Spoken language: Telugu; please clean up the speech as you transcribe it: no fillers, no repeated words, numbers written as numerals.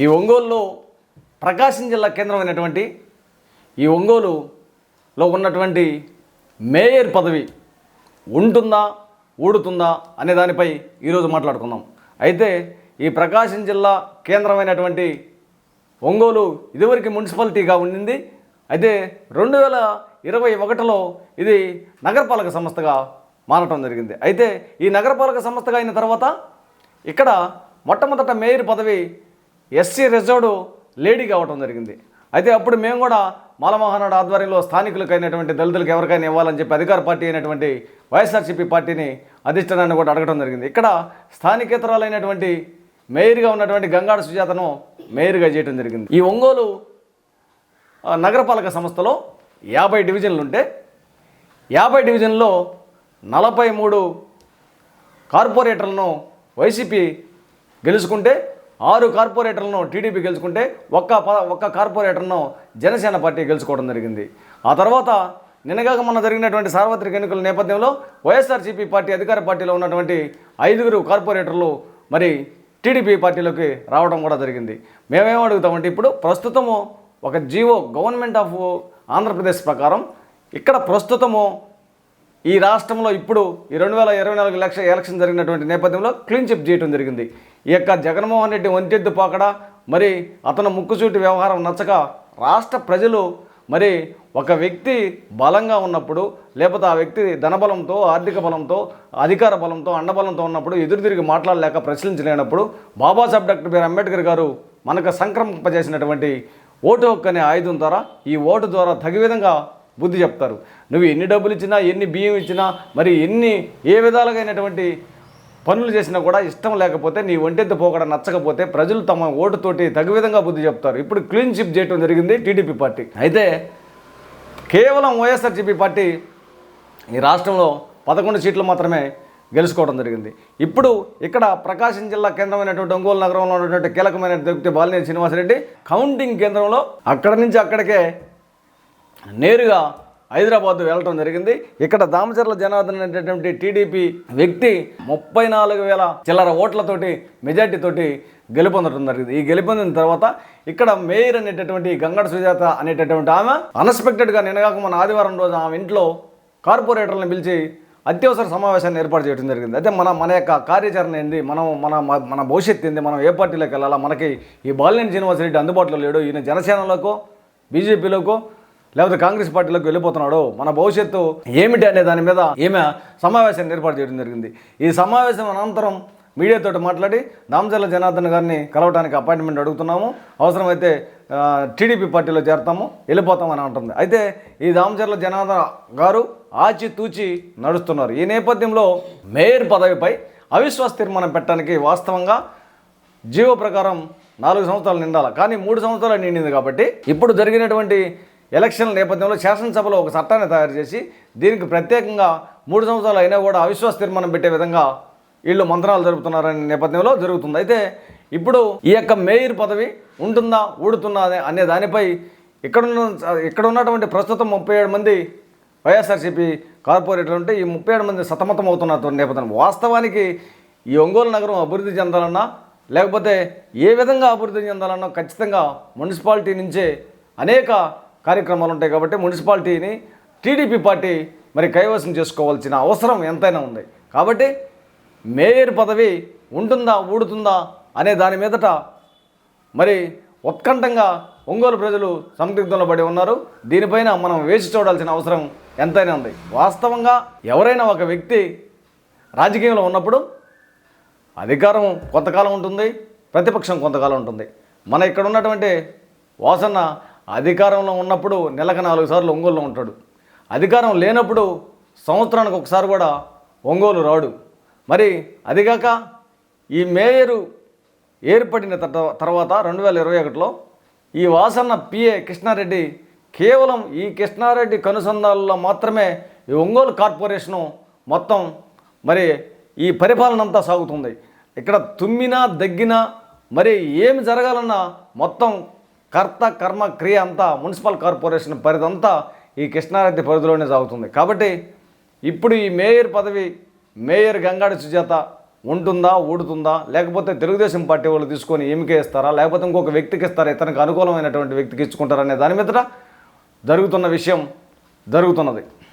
ఈ ఒంగోలులో ప్రకాశం జిల్లా కేంద్రమైనటువంటి ఈ ఒంగోలులో ఉన్నటువంటి మేయర్ పదవి ఉంటుందా ఊడుతుందా అనే దానిపై ఈరోజు మాట్లాడుకుందాం. అయితే ఈ ప్రకాశం జిల్లా కేంద్రమైనటువంటి ఒంగోలు ఇదివరకు మున్సిపాలిటీగా ఉండింది. అయితే 2021లో ఇది నగరపాలక సంస్థగా మారటం జరిగింది. అయితే ఈ నగరపాలక సంస్థగా అయిన తర్వాత ఇక్కడ మొట్టమొదట మేయర్ పదవి ఎస్సీ రిజర్వ్డ్ లేడీగా అవ్వటం జరిగింది. అయితే అప్పుడు మేము కూడా మాలమహానాడు ఆధ్వర్యంలో స్థానికులకు అయినటువంటి దళితులకు ఎవరికైనా ఇవ్వాలని చెప్పి అధికార పార్టీ అయినటువంటి వైఎస్ఆర్సీపీ పార్టీని అధిష్టానాన్ని కూడా అడగడం జరిగింది. ఇక్కడ స్థానికేతరాలైనటువంటి మేయర్గా ఉన్నటువంటి గంగాడ సుజాతను మేయర్గా చేయడం జరిగింది. ఈ ఒంగోలు నగరపాలక సంస్థలో 50 డివిజన్లు ఉంటే 50 డివిజన్లో 43 కార్పొరేటర్లను వైసీపీ గెలుచుకుంటే 6 కార్పొరేటర్లను టీడీపీ గెలుచుకుంటే ఒక్క కార్పొరేటర్ను జనసేన పార్టీ గెలుచుకోవడం జరిగింది. ఆ తర్వాత నిన్నగాక మొన్న జరిగినటువంటి సార్వత్రిక ఎన్నికల నేపథ్యంలో వైఎస్ఆర్సీపీ పార్టీ అధికార పార్టీలో ఉన్నటువంటి 5 కార్పొరేటర్లు మరి టీడీపీ పార్టీలోకి రావడం కూడా జరిగింది. మేమేం అడుగుతామంటే ఇప్పుడు ప్రస్తుతము ఒక జీవో గవర్నమెంట్ ఆఫ్ ఆంధ్రప్రదేశ్ ప్రకారం ఇక్కడ ప్రస్తుతము ఈ రాష్ట్రంలో ఇప్పుడు ఈ 2024 ఎలక్షన్ జరిగినటువంటి నేపథ్యంలో క్లీన్ చిప్ చేయడం జరిగింది. ఈ యొక్క జగన్మోహన్ రెడ్డి ఒంటెద్దు పాకడ మరి అతను ముక్కుసూటి వ్యవహారం నచ్చక రాష్ట్ర ప్రజలు మరి ఒక వ్యక్తి బలంగా ఉన్నప్పుడు లేకపోతే ఆ వ్యక్తి ధనబలంతో ఆర్థిక బలంతో అధికార బలంతో అండబలంతో ఉన్నప్పుడు ఎదురు తిరిగి మాట్లాడలేక ప్రశ్నించలేనప్పుడు బాబాసాహెబ్ డాక్టర్ బిఆర్ అంబేద్కర్ గారు మనకు సంక్రమింపజేసినటువంటి ఓటు హక్కు అనే ఆయుధం ద్వారా ఈ ఓటు ద్వారా తగు విధంగా బుద్ధి చెప్తారు. నువ్వు ఎన్ని డబ్బులు ఇచ్చినా ఎన్ని బియ్యం ఇచ్చినా మరి ఏ విధాలుగైనటువంటి పనులు చేసినా కూడా ఇష్టం లేకపోతే నీ ఒంటెత్తు పోకడ నచ్చకపోతే ప్రజలు తమ ఓటుతోటి తగు విధంగా బుద్ధి చెప్తారు. ఇప్పుడు క్లీన్ చిప్ చేయడం జరిగింది టీడీపీ పార్టీ. అయితే కేవలం వైఎస్ఆర్సీపీ పార్టీ ఈ రాష్ట్రంలో 11 సీట్లు మాత్రమే గెలుచుకోవడం జరిగింది. ఇప్పుడు ఇక్కడ ప్రకాశం జిల్లా కేంద్రమైనటువంటి ఒంగోలు నగరంలో ఉన్నటువంటి కీలకమైన వ్యక్తి బాలినేని శ్రీనివాసరెడ్డి కౌంటింగ్ కేంద్రంలో అక్కడి నుంచి అక్కడికే నేరుగా హైదరాబాద్ వెళ్ళటం జరిగింది. ఇక్కడ దామచర్ల జనార్దన్ అనేటటువంటి టీడీపీ వ్యక్తి 34,000 చిల్లర ఓట్లతోటి మెజార్టీతోటి గెలుపొందడం జరిగింది. ఈ గెలుపొందిన తర్వాత ఇక్కడ మేయర్ అనేటటువంటి గంగడ సుజాత అనేటటువంటి ఆమె అన్ఎక్స్పెక్టెడ్గా నిన్నగాక మన ఆదివారం రోజు ఆమె ఇంట్లో కార్పొరేటర్లను పిలిచి అత్యవసర సమావేశాన్ని ఏర్పాటు చేయడం జరిగింది. అయితే మన యొక్క కార్యాచరణ ఏంది, మన భవిష్యత్తు ఏంది, మనం ఏ పార్టీలోకి వెళ్ళాలా, మనకి ఈ బాలినేని శ్రీనివాసరెడ్డి అందుబాటులో లేడు, ఈయన జనసేనలోకో బీజేపీలోకో లేకపోతే కాంగ్రెస్ పార్టీలోకి వెళ్ళిపోతున్నాడు, మన భవిష్యత్తు ఏమిటి అనే దాని మీద ఈమె సమావేశాన్ని ఏర్పాటు చేయడం జరిగింది. ఈ సమావేశం అనంతరం మీడియాతో మాట్లాడి దామచర్ల జనార్దన్ గారిని కలవడానికి అపాయింట్మెంట్ అడుగుతున్నాము, అవసరమైతే టీడీపీ పార్టీలో చేరతాము, వెళ్ళిపోతామని అంటుంది. అయితే ఈ దామచర్ల జనార్దన్ గారు ఆచితూచి నడుస్తున్నారు. ఈ నేపథ్యంలో మేయర్ పదవిపై అవిశ్వాస తీర్మానం పెట్టడానికి వాస్తవంగా జీవో ప్రకారం 4 సంవత్సరాలు నిండాలి, కానీ 3 సంవత్సరాలు నిండింది. కాబట్టి ఇప్పుడు జరిగినటువంటి ఎలక్షన్ల నేపథ్యంలో శాసనసభలో ఒక చట్టాన్ని తయారు చేసి దీనికి ప్రత్యేకంగా 3 సంవత్సరాలు అయినా కూడా అవిశ్వాస తీర్మానం పెట్టే విధంగా వీళ్ళు మంత్రాలు జరుపుతున్నారనే నేపథ్యంలో జరుగుతుంది. అయితే ఇప్పుడు ఈ యొక్క మేయర్ పదవి ఉంటుందా ఊడుతుందా అనే దానిపై ఇక్కడ ఉన్నటువంటి ప్రస్తుతం 37 మంది వైఎస్ఆర్సీపీ కార్పొరేటర్లు ఉంటే ఈ 37 మంది సతమతం అవుతున్న నేపథ్యం. వాస్తవానికి ఈ ఒంగోలు నగరం అభివృద్ధి చెందాలన్నా లేకపోతే ఏ విధంగా అభివృద్ధి చెందాలన్నా ఖచ్చితంగా మున్సిపాలిటీ నుంచే అనేక కార్యక్రమాలు ఉంటాయి. కాబట్టి మున్సిపాలిటీని టీడీపీ పార్టీ మరి కైవసం చేసుకోవాల్సిన అవసరం ఎంతైనా ఉంది. కాబట్టి మేయర్ పదవి ఉంటుందా ఊడుతుందా అనే దాని మీదట మరి ఉత్కంఠంగా ఒంగోలు ప్రజలు సందిగ్ధంలో పడి ఉన్నారు. దీనిపైన మనం వేచి చూడాల్సిన అవసరం ఎంతైనా ఉంది. వాస్తవంగా ఎవరైనా ఒక వ్యక్తి రాజకీయంలో ఉన్నప్పుడు అధికారం కొంతకాలం ఉంటుంది, ప్రతిపక్షం కొంతకాలం ఉంటుంది. మన ఇక్కడ ఉన్నటువంటి వాసన్న అధికారంలో ఉన్నప్పుడు నెలకు 4 సార్లు ఒంగోలులో ఉంటాడు, అధికారం లేనప్పుడు సంవత్సరానికి ఒకసారి కూడా ఒంగోలు రాడు. మరి అదిగాక ఈ మేయరు ఏర్పడిన తర్వాత 2021లో ఈ వాసన్న పిఏ కృష్ణారెడ్డి కేవలం ఈ కృష్ణారెడ్డి కనుసంధానంలో మాత్రమే ఈ ఒంగోలు కార్పొరేషను మొత్తం మరి ఈ పరిపాలన అంతా సాగుతుంది. ఇక్కడ తుమ్మినా దగ్గినా మరి ఏమి జరగాలన్నా మొత్తం కర్త కర్మ క్రియ అంతా మున్సిపల్ కార్పొరేషన్ పరిధంతా ఈ కృష్ణారెడ్డి పరిధిలోనే సాగుతుంది. కాబట్టి ఇప్పుడు ఈ మేయర్ పదవి మేయర్ గంగాడ సుజాత ఉంటుందా ఊడుతుందా, లేకపోతే తెలుగుదేశం పార్టీ వాళ్ళు తీసుకొని ఈమెకే ఇస్తారా, లేకపోతే ఇంకొక వ్యక్తికి ఇస్తారా, ఇతనికి అనుకూలమైనటువంటి వ్యక్తికి ఇచ్చుకుంటారా అనే దాని మీద జరుగుతున్న విషయం జరుగుతున్నది.